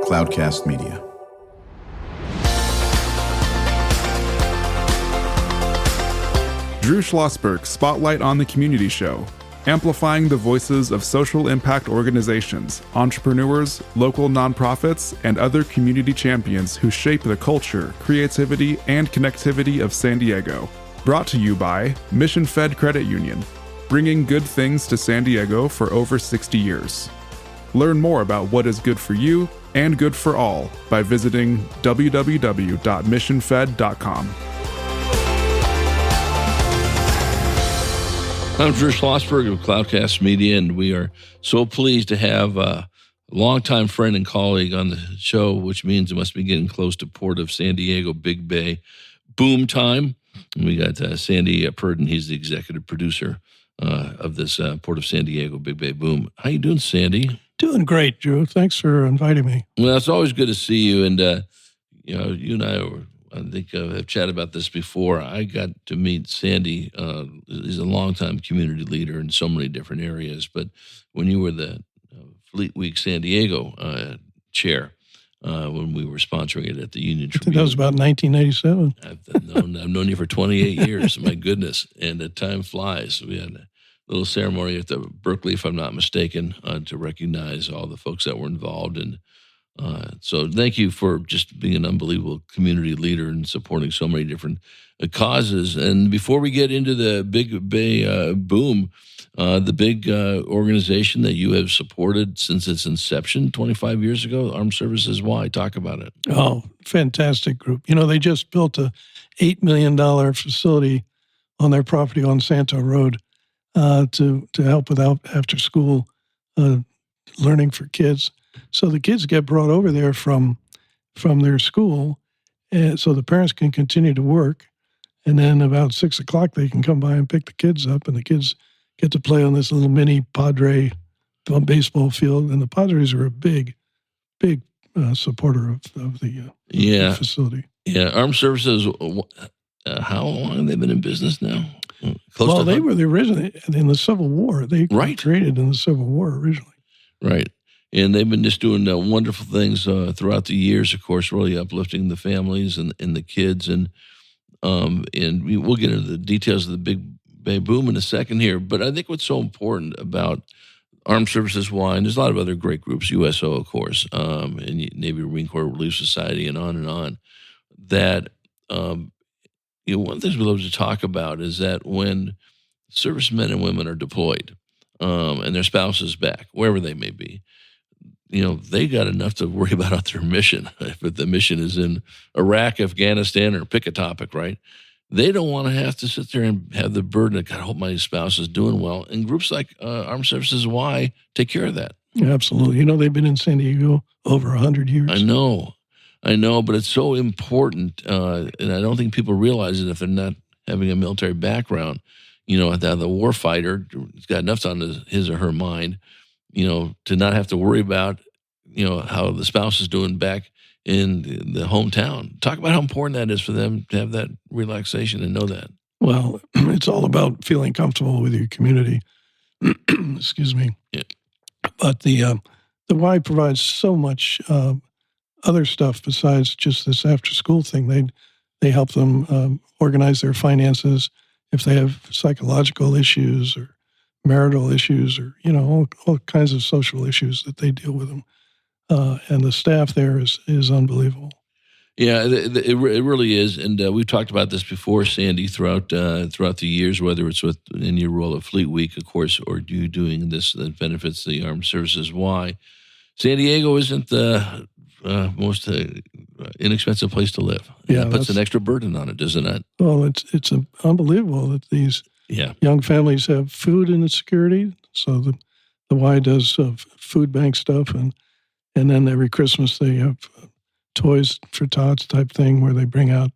Cloudcast Media. Drew Schlosberg Spotlight on the Community Show, amplifying the voices of social impact organizations, entrepreneurs, local nonprofits, and other community champions who shape the culture, creativity, and connectivity of San Diego. Brought to you by Mission Fed Credit Union, bringing good things to San Diego for over 60 years. Learn more about what is good for you and good for all by visiting www.missionfed.com. I'm Drew Schlosberg of Cloudcast Media, and we are so pleased to have a longtime friend and colleague on the show, which means it must be getting close to Port of San Diego, Big Bay boom time. And we got Sandy Purdon. He's the executive producer of this Port of San Diego, Big Bay boom. How you doing, Sandy? Doing great, Drew. Thanks for inviting me. Well, it's always good to see you. And, you and I think have chatted about this before. I got to meet Sandy. He's a longtime community leader in so many different areas. But when you were the Fleet Week San Diego chair, when we were sponsoring it at the Union Tribune. That was about 1997. I've known you for 28 years. My goodness. And time flies. We had a little ceremony at the Berkeley, if I'm not mistaken, to recognize all the folks that were involved. And so thank you for just being an unbelievable community leader and supporting so many different causes. And before we get into the Big Bay boom, the big organization that you have supported since its inception 25 years ago, Armed Services Y, talk about it. Oh, fantastic group. You know, they just built a $8 million facility on their property on Santo Road to help with after school learning for kids. So the kids get brought over there from their school, and so the parents can continue to work. And then about 6 o'clock, they can come by and pick the kids up, and the kids get to play on this little mini Padre baseball field. And the Padres are a big supporter of the facility. Yeah, Armed Services, how long have they been in business now? They were the original in the Civil War. They were created in the Civil War originally. Right. And they've been just doing wonderful things throughout the years, of course, really uplifting the families and the kids. And we'll get into the details of the Big Bay boom in a second here. But I think what's so important about Armed Services Y, and there's a lot of other great groups, USO, of course, and Navy Marine Corps Relief Society, and on, that one of the things we love to talk about is that when servicemen and women are deployed and their spouses back, wherever they may be, they got enough to worry about on their mission. If the mission is in Iraq, Afghanistan, or pick a topic, right? They don't want to have to sit there and have the burden of, God, I hope my spouse is doing well. And groups like Armed Services Y take care of that. Yeah, absolutely. They've been in San Diego over 100 years. I know, but it's so important. And I don't think people realize it if they're not having a military background. The warfighter has got enough on his or her mind, to not have to worry about, how the spouse is doing back in the hometown. Talk about how important that is for them to have that relaxation and know that. Well, it's all about feeling comfortable with your community. Excuse me. Yeah. But the Y provides so much other stuff besides just this after-school thing. They help them organize their finances if they have psychological issues or marital issues or, all kinds of social issues that they deal with them. And the staff there is unbelievable. Yeah, it really is. And we've talked about this before, Sandy, throughout the years, whether it's in your role at Fleet Week, of course, or you doing this that benefits the Armed Services Y. San Diego isn't the most inexpensive place to live. Yeah, that puts an extra burden on it, doesn't it? Well, it's unbelievable that these young families have food insecurity. So the Y does food bank stuff, and then every Christmas they have Toys for Tots type thing where they bring out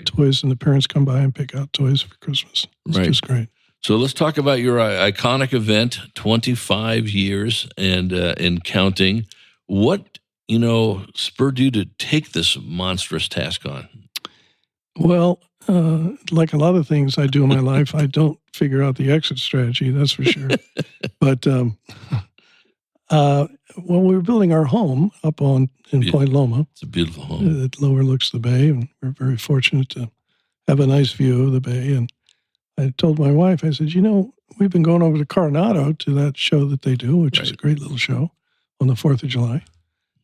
toys and the parents come by and pick out toys for Christmas. It's just great. So let's talk about your iconic event, 25 years and counting. What, spurred you to take this monstrous task on? Well, like a lot of things I do in my life, I don't figure out the exit strategy, that's for sure. But Well, we were building our home up in Point Loma. It's a beautiful home. It overlooks the bay, and we're very fortunate to have a nice view of the bay. And I told my wife, I said, we've been going over to Coronado to that show that they do, which is a great little show on the 4th of July.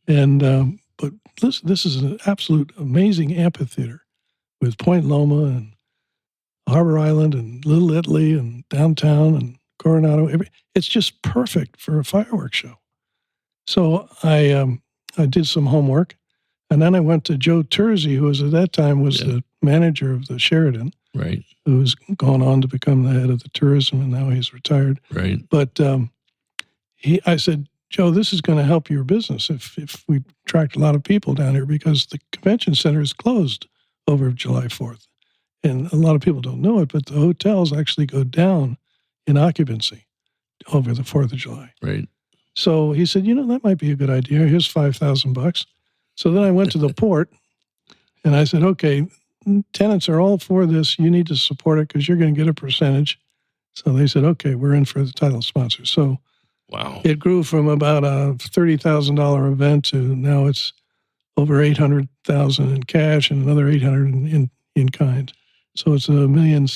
And but this is an absolute amazing amphitheater with Point Loma and Harbor Island and Little Italy and downtown and Coronado. It's just perfect for a fireworks show. So I did some homework, and then I went to Joe Terzi, who was at that time the manager of the Sheraton, right? Who's gone on to become the head of the tourism, and now he's retired. Right. But I said, Joe, this is going to help your business if we attract a lot of people down here, because the convention center is closed over July 4th. And a lot of people don't know it, but the hotels actually go down in occupancy over the 4th of July. Right. So he said, that might be a good idea. Here's $5,000. So then I went to the port and I said, okay, tenants are all for this. You need to support it because you're going to get a percentage. So they said, okay, we're in for the title sponsor. So wow, it grew from about a $30,000 event to now it's over $800,000 in cash and another $800,000 in kind. So it's a $1.6 million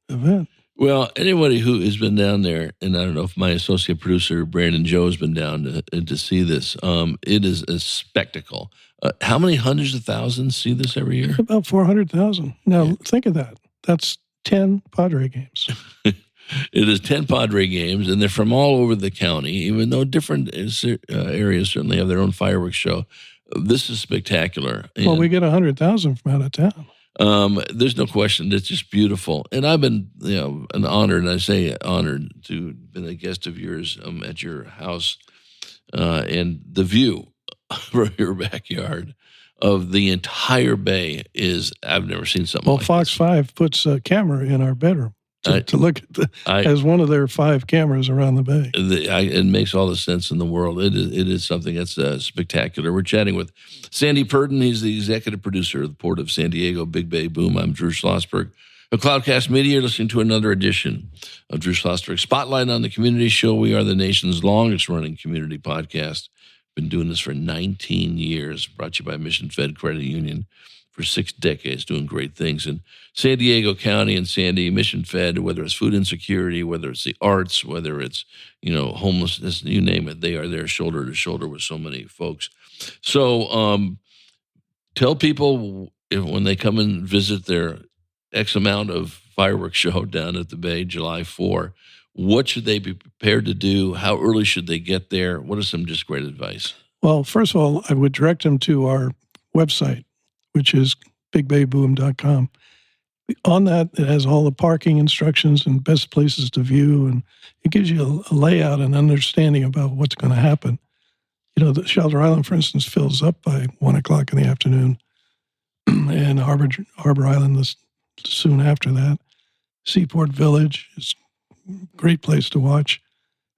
event. Well, anybody who has been down there, and I don't know if my associate producer, Brandon Joe, has been down to see this, it is a spectacle. How many hundreds of thousands see this every year? About 400,000. Now, think of that. That's 10 Padre games. It is 10 Padre games, and they're from all over the county, even though different areas certainly have their own fireworks show. This is spectacular. Well, we get 100,000 from out of town. There's no question. It's just beautiful. And I've been, an honored, and I say honored to have been a guest of yours at your house. And the view from your backyard of the entire bay I've never seen something like Fox this. 5 puts a camera in our bedroom to look at as one of their 5 cameras around the bay. It makes all the sense in the world. It is something that's spectacular. We're chatting with Sandy Purdon. He's the executive producer of the Port of San Diego, Big Bay Boom. I'm Drew Schlosberg of Cloudcast Media, listening to another edition of Drew Schlosberg Spotlight on the Community Show. We are the nation's longest-running community podcast. Been doing this for 19 years, brought to you by Mission Fed Credit Union for 6 decades, doing great things in San Diego County and Sandy, Mission Fed, whether it's food insecurity, whether it's the arts, whether it's, homelessness, you name it, they are there shoulder to shoulder with so many folks. So tell people when they come and visit their X amount of fireworks show down at the Bay, July 4, what should they be prepared to do? How early should they get there? What is some just great advice? Well, first of all, I would direct them to our website, which is bigbayboom.com. On that, it has all the parking instructions and best places to view, and it gives you a layout and understanding about what's going to happen. The Shelter Island, for instance, fills up by 1 o'clock in the afternoon, and Harbor Island soon after that. Seaport Village is a great place to watch.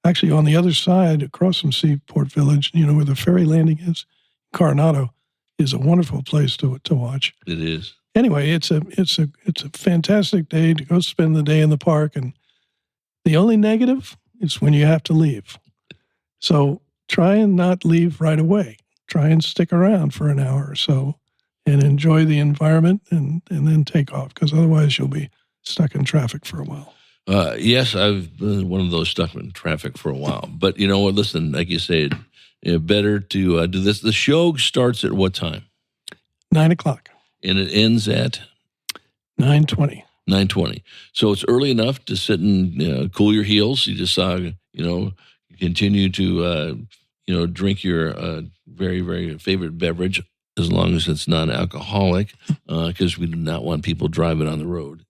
Actually, on the other side, across from Seaport Village, where the ferry landing is, Coronado, is a wonderful place to watch. It is. Anyway, it's a fantastic day to go spend the day in the park, and the only negative is when you have to leave. So try and not leave right away. Try and stick around for an hour or so and enjoy the environment and then take off, because otherwise you'll be stuck in traffic for a while. Yes, I've been one of those stuck in traffic for a while. But you know what? Listen, like you said, better to do this. The show starts at what time? 9 o'clock. And it ends at? 9:20. 9:20. So it's early enough to sit and cool your heels. You just continue to, drink your very, very favorite beverage, as long as it's non-alcoholic, because we do not want people driving on the road,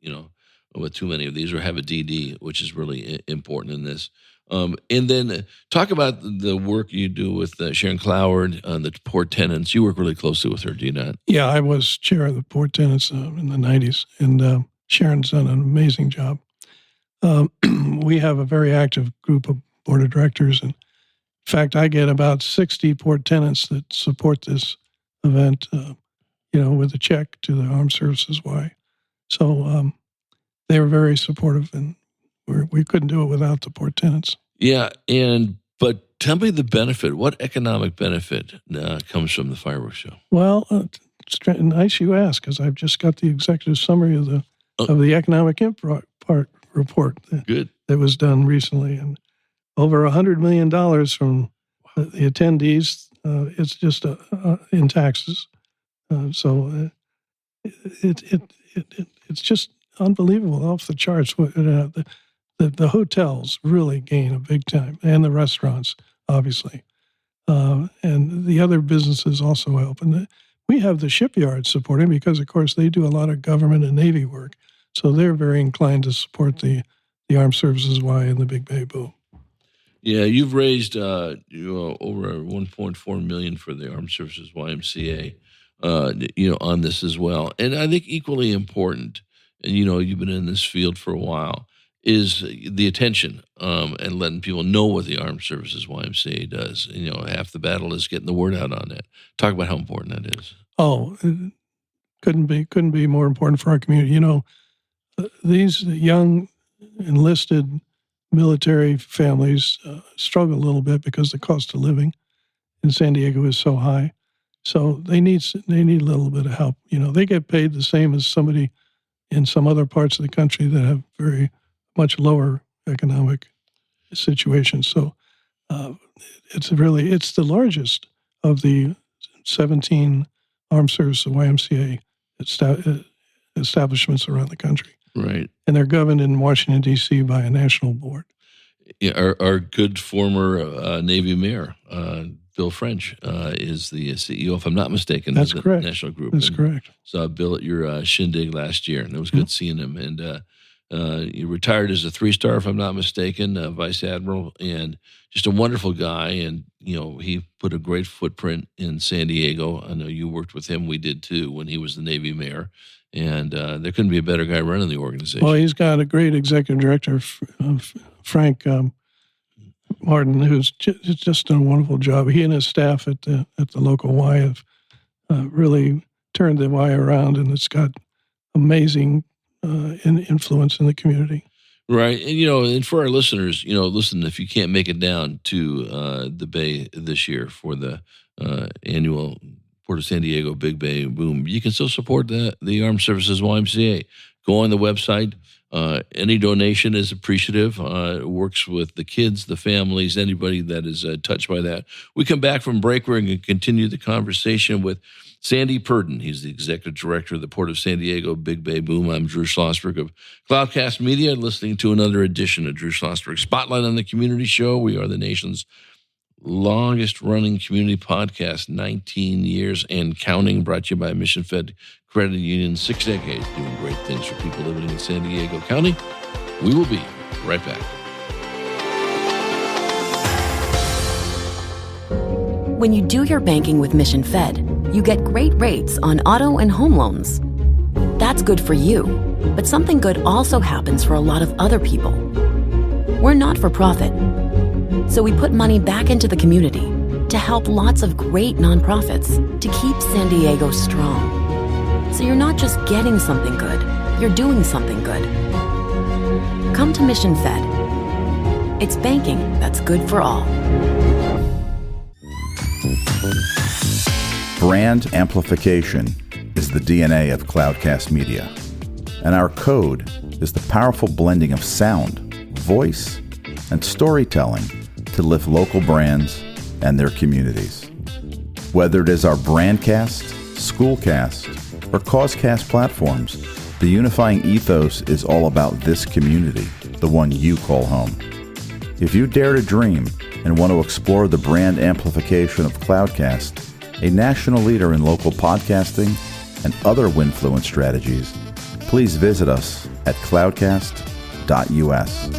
with too many of these, or have a DD, which is really important in this. And then talk about the work you do with Sharon Cloward, the port tenants. You work really closely with her, do you not? Yeah, I was chair of the port tenants in the 90s, and Sharon's done an amazing job. We have a very active group of board of directors, and in fact, I get about 60 port tenants that support this event, with a check to the Armed Services Y. So they were very supportive, and we couldn't do it without the port tenants. Yeah, but Tell me the benefit. What economic benefit comes from the fireworks show? Well, it's nice you ask, because I've just got the executive summary of the economic impact report that was done recently, and over $100 million from the attendees. It's just in taxes, so it's just unbelievable, off the charts. The hotels really gain a big time, and the restaurants, obviously, and the other businesses also help. And we have the shipyards supporting, because, of course, they do a lot of government and Navy work, so they're very inclined to support the Armed Services Y and the Big Bay Boom. Yeah, you've raised over $1.4 million for the Armed Services YMCA, on this as well. And I think equally important, and you've been in this field for a while, is the attention and letting people know what the Armed Services YMCA does. Half the battle is getting the word out on that. Talk about how important that is. Oh, it couldn't be more important for our community. These young enlisted military families struggle a little bit because the cost of living in San Diego is so high. So they need a little bit of help. They get paid the same as somebody in some other parts of the country that have very much lower economic situations. So it's the largest of the 17 Armed Services YMCA establishments around the country. Right. And they're governed in Washington, D.C. by a national board. Yeah, our good former Navy mayor, Bill French, is the CEO, if I'm not mistaken. That's of the correct. National Group. That's correct. Saw Bill at your shindig last year, and it was good seeing him. And he retired as a 3-star, if I'm not mistaken, Vice Admiral, and just a wonderful guy. And, he put a great footprint in San Diego. I know you worked with him. We did, too, when he was the Navy mayor. And there couldn't be a better guy running the organization. Well, he's got a great executive director, Frank Martin, who's just done a wonderful job. He and his staff at the local Y have really turned the Y around, and it's got amazing influence in the community. Right. And, and for our listeners, listen, if you can't make it down to the Bay this year for the annual Port of San Diego Big Bay Boom, you can still support the Armed Services YMCA. Go on the website. Any donation is appreciative. It works with the kids, the families, anybody that is touched by that. We come back from break. We're going to continue the conversation with Sandy Purdon. He's the executive director of the Port of San Diego Big Bay Boom. I'm Drew Schlosberg of Cloudcast Media, listening to another edition of Drew Schlosberg Spotlight on the Community Show. We are the nation's longest-running community podcast, 19 years and counting, brought to you by Mission Fed Credit Union, 6 decades, doing great things for people living in San Diego County. We will be right back. When you do your banking with Mission Fed, you get great rates on auto and home loans. That's good for you, but something good also happens for a lot of other people. We're not for profit, so we put money back into the community to help lots of great nonprofits to keep San Diego strong. So you're not just getting something good, you're doing something good. Come to Mission Fed. It's banking that's good for all. Brand amplification is the DNA of Cloudcast Media, and our code is the powerful blending of sound, voice, and storytelling to lift local brands and their communities. Whether it is our Brandcast, Schoolcast, or Causecast platforms, the unifying ethos is all about this community, the one you call home. If you dare to dream and want to explore the brand amplification of Cloudcast, a national leader in local podcasting and other Winfluence strategies, please visit us at cloudcast.us.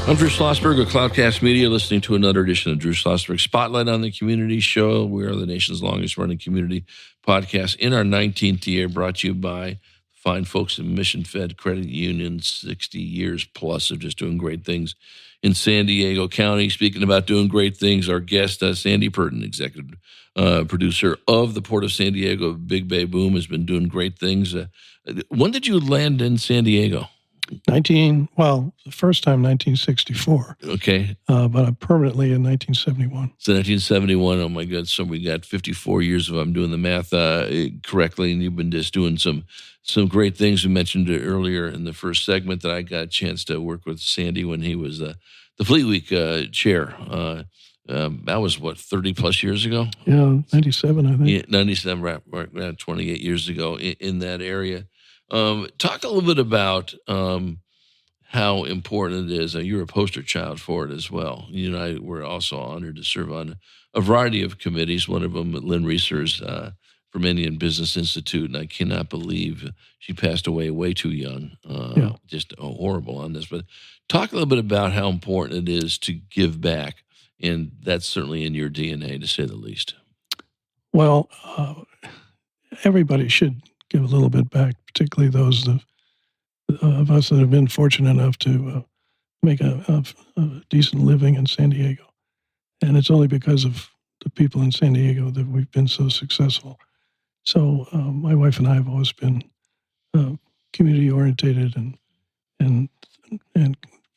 I'm Drew Schlosberg of Cloudcast Media, listening to another edition of Drew Schlosberg Spotlight on the Community Show. We are the nation's longest-running community podcast in our 19th year, brought to you by fine folks in Mission Fed Credit Union, 60 years plus of just doing great things in San Diego County. Speaking about doing great things, our guest, Sandy Purdon, executive producer of the Port of San Diego, Big Bay Boom, has been doing great things. When did you land in San Diego? The first time 1964. Okay. But permanently in 1971. So 1971, oh my God. So we got 54 years if I'm doing the math correctly, and you've been just doing some great things. We mentioned it earlier in the first segment that I got a chance to work with Sandy when he was the Fleet Week chair. That was, 30 plus years ago? Yeah, 97, I think. Yeah, 97, right, around 28 years ago in that area. Talk a little bit about how important it is. You're a poster child for it as well. You and I were also honored to serve on a variety of committees, one of them Lynn Reeser's from Indian Business Institute, and I cannot believe she passed away way too young. Just horrible on this. But talk a little bit about how important it is to give back, and that's certainly in your DNA, to say the least. Well, everybody should give a little bit back, particularly those of us that have been fortunate enough to make a decent living in San Diego. And it's only because of the people in San Diego that we've been so successful. So my wife and I have always been community orientated and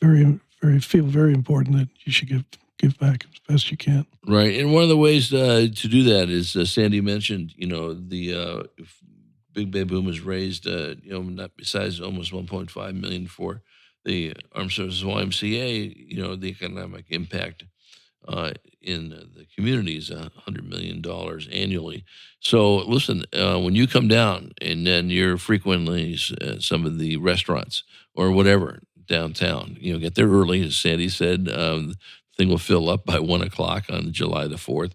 very, very feel very important that you should give back as best you can. Right, and one of the ways to do that is Sandy mentioned, the Big Bay Boom has raised, not besides almost $1.5 million for the Armed Services YMCA. The economic impact in the community is $100 million annually. So listen, when you come down and then you're frequently some of the restaurants or whatever downtown, get there early. As Sandy said, the thing will fill up by 1 o'clock on July the 4th.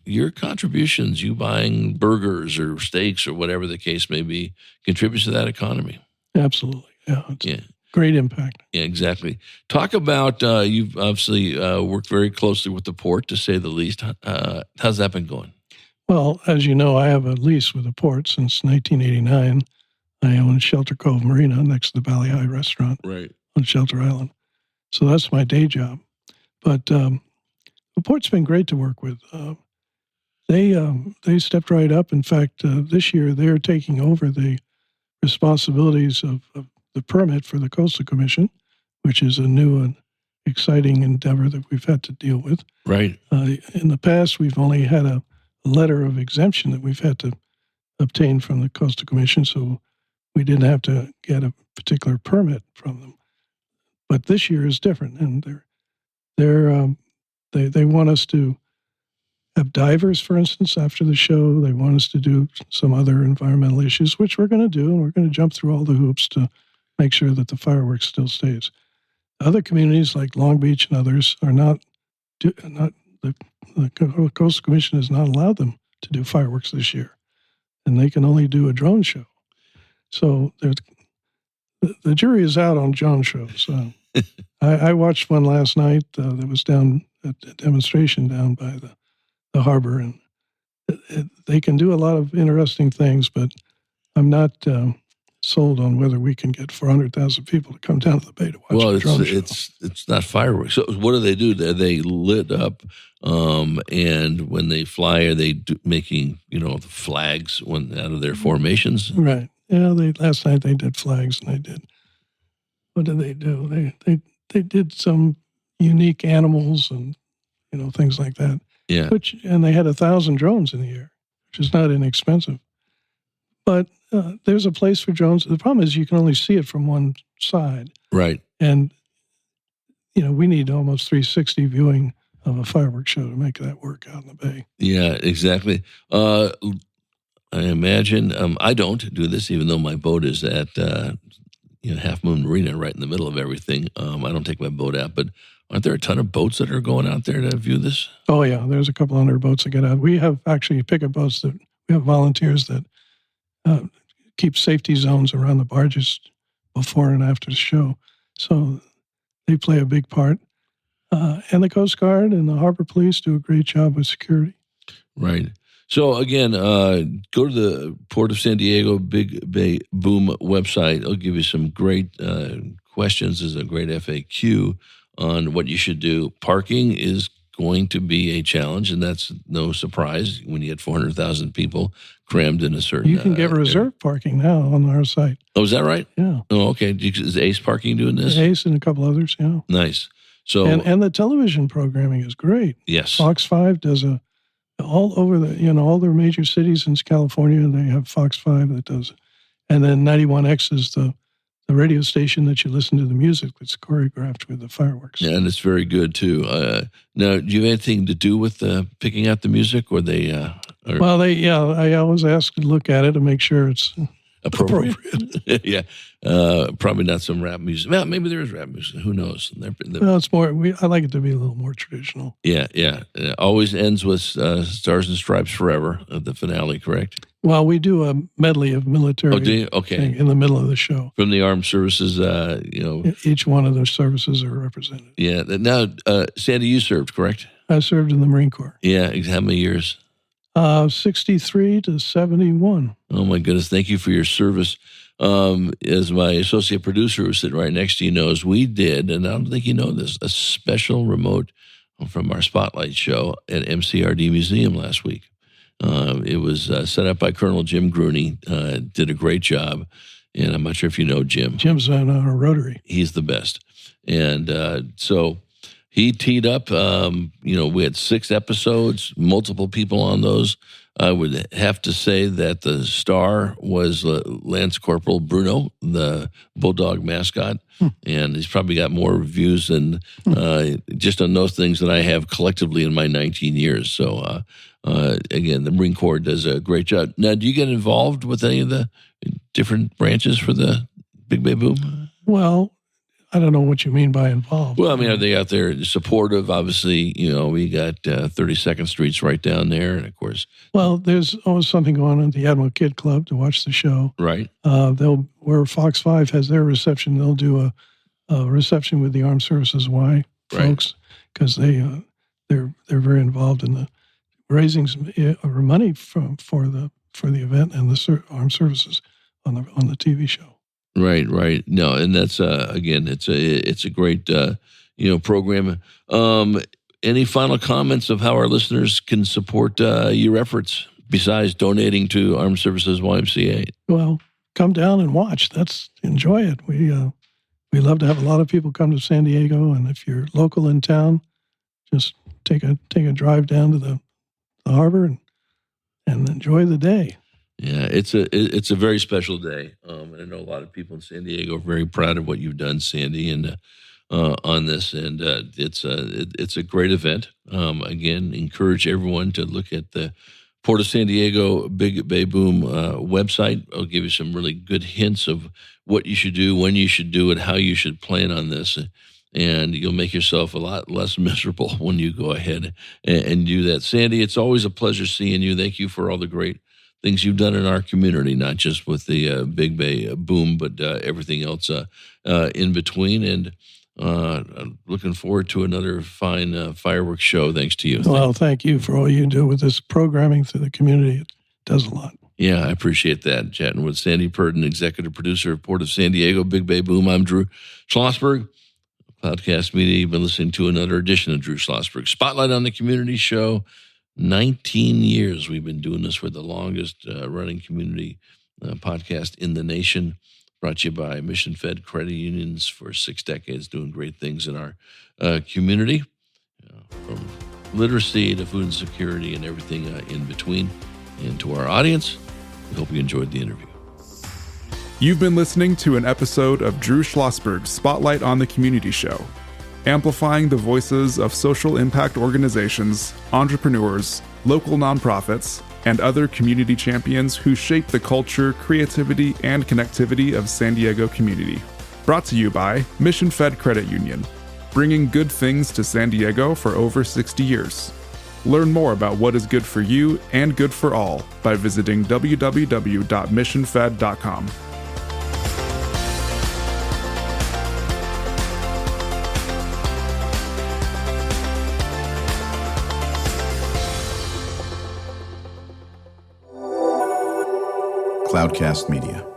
Your contributions, you buying burgers or steaks or whatever the case may be, contributes to that economy. Absolutely. Yeah. It's great impact. Yeah, exactly. Talk about, you've obviously worked very closely with the port, to say the least. How's that been going? Well, as you know, I have a lease with the port since 1989. I own Shelter Cove Marina next to the Valley High restaurant on Shelter Island. So that's my day job. But the port's been great to work with. They stepped right up. In fact, this year they're taking over the responsibilities of the permit for the Coastal Commission, which is a new and exciting endeavor that we've had to deal with. Right. In the past, we've only had a letter of exemption that we've had to obtain from the Coastal Commission, so we didn't have to get a particular permit from them. But this year is different, and they want us to have divers, for instance, after the show. They want us to do some other environmental issues, which we're going to do, and we're going to jump through all the hoops to make sure that the fireworks still stays. Other communities like Long Beach and others are not the Coastal Commission has not allowed them to do fireworks this year, and they can only do a drone show. So the jury is out on drone shows. I watched one last night that was down at a demonstration down by the harbor, and they can do a lot of interesting things, but I'm not sold on whether we can get 400,000 people to come down to the bay to watch a drone show. It's not fireworks. So what do? They lit up, and when they fly, are they making the flags out of their formations? Right. Yeah. Last night they did flags, and they did. What did they do? They did some unique animals and things like that. Yeah. And they had 1,000 drones in the air, which is not inexpensive. But there's a place for drones. The problem is you can only see it from one side. Right. And, we need almost 360 viewing of a fireworks show to make that work out in the bay. Yeah, exactly. I imagine, I don't do this, even though my boat is at Half Moon Marina right in the middle of everything. I don't take my boat out, but aren't there a ton of boats that are going out there to view this? Oh, yeah. There's a couple hundred boats that get out. We have actually pickup boats that we have volunteers that keep safety zones around the barges before and after the show. So they play a big part. And the Coast Guard and the Harbor Police do a great job with security. Right. So again, go to the Port of San Diego Big Bay Boom website. It'll give you some great questions. There's a great FAQ on what you should do. Parking is going to be a challenge, and that's no surprise when you get 400,000 people crammed in a certain. You can get reserve parking now on our site. Oh, is that right? Yeah. Oh, okay. Is Ace Parking doing this? Ace and a couple others. Yeah. Nice. So and the television programming is great. yes, Fox 5 does all over all their major cities in California. They have Fox 5 that does it, and then 91X is the radio station that you listen to the music that's choreographed with the fireworks. Yeah, and it's very good too. Now, do you have anything to do with picking out the music, or they? Well, I always ask to look at it to make sure it's appropriate. Yeah, probably not some rap music. Well, maybe there is rap music. Who knows? Well, it's more. I like it to be a little more traditional. Yeah. It always ends with Stars and Stripes Forever at the finale, correct? Well, we do a medley of military. Oh, do you? Okay. Thing in the middle of the show. From the armed services, Each one of those services are represented. Yeah. Now, Sandy, you served, correct? I served in the Marine Corps. Yeah. How many years? 63 to 71. Oh, my goodness. Thank you for your service. As my associate producer who's sitting right next to you knows, we did, and I don't think you know this, a special remote from our Spotlight show at MCRD Museum last week. It was set up by Colonel Jim Grooney, did a great job, and I'm not sure if you know Jim. Jim's on our Rotary. He's the best. And so he teed up, we had 6 episodes, multiple people on those. I would have to say that the star was Lance Corporal Bruno, the Bulldog mascot, and he's probably got more views than just on those things than I have collectively in my 19 years. So, again, the Marine Corps does a great job. Now, do you get involved with any of the different branches for the Big Bay Boom? Well, I don't know what you mean by involved. Well, I mean, are they out there supportive? Obviously, we got 32nd Street's right down there, and of course. Well, there's always something going on at the Admiral Kidd Club to watch the show. Right. Where Fox 5 has their reception, they'll do a reception with the Armed Services Y folks, because they're very involved in the raising money for the event and the Armed Services on the TV show. Right. No, and that's again, it's a great program. Any final comments of how our listeners can support your efforts besides donating to Armed Services YMCA? Well, come down and watch. Enjoy it. We love to have a lot of people come to San Diego, and if you're local in town, just take a drive down to the harbor and enjoy the day. Yeah, it's a very special day. And I know a lot of people in San Diego are very proud of what you've done, Sandy, and on this. And it's a great event. Again, encourage everyone to look at the Port of San Diego Big Bay Boom website. I'll give you some really good hints of what you should do, when you should do it, how you should plan on this. And you'll make yourself a lot less miserable when you go ahead and do that. Sandy, it's always a pleasure seeing you. Thank you for all the great things you've done in our community, not just with the Big Bay Boom, but everything else in between. And I'm looking forward to another fine fireworks show, thanks to you. Well, thank you for all you do with this programming through the community. It does a lot. Yeah, I appreciate that. Chatting with Sandy Purdon, executive producer of Port of San Diego, Big Bay Boom. I'm Drew Schlosberg. Cloudcast Media, you've been listening to another edition of Drew Schlosberg Spotlight on the Community Show. 19 years we've been doing this. We're the longest running community podcast in the nation, brought to you by Mission Fed Credit Unions for 6 decades, doing great things in our community, from literacy to food insecurity and everything in between. And to our audience, we hope you enjoyed the interview. You've been listening to an episode of Drew Schlosberg's Spotlight on the Community Show, amplifying the voices of social impact organizations, entrepreneurs, local nonprofits, and other community champions who shape the culture, creativity, and connectivity of San Diego community. Brought to you by Mission Fed Credit Union, bringing good things to San Diego for over 60 years. Learn more about what is good for you and good for all by visiting www.missionfed.com. Cloudcast Media.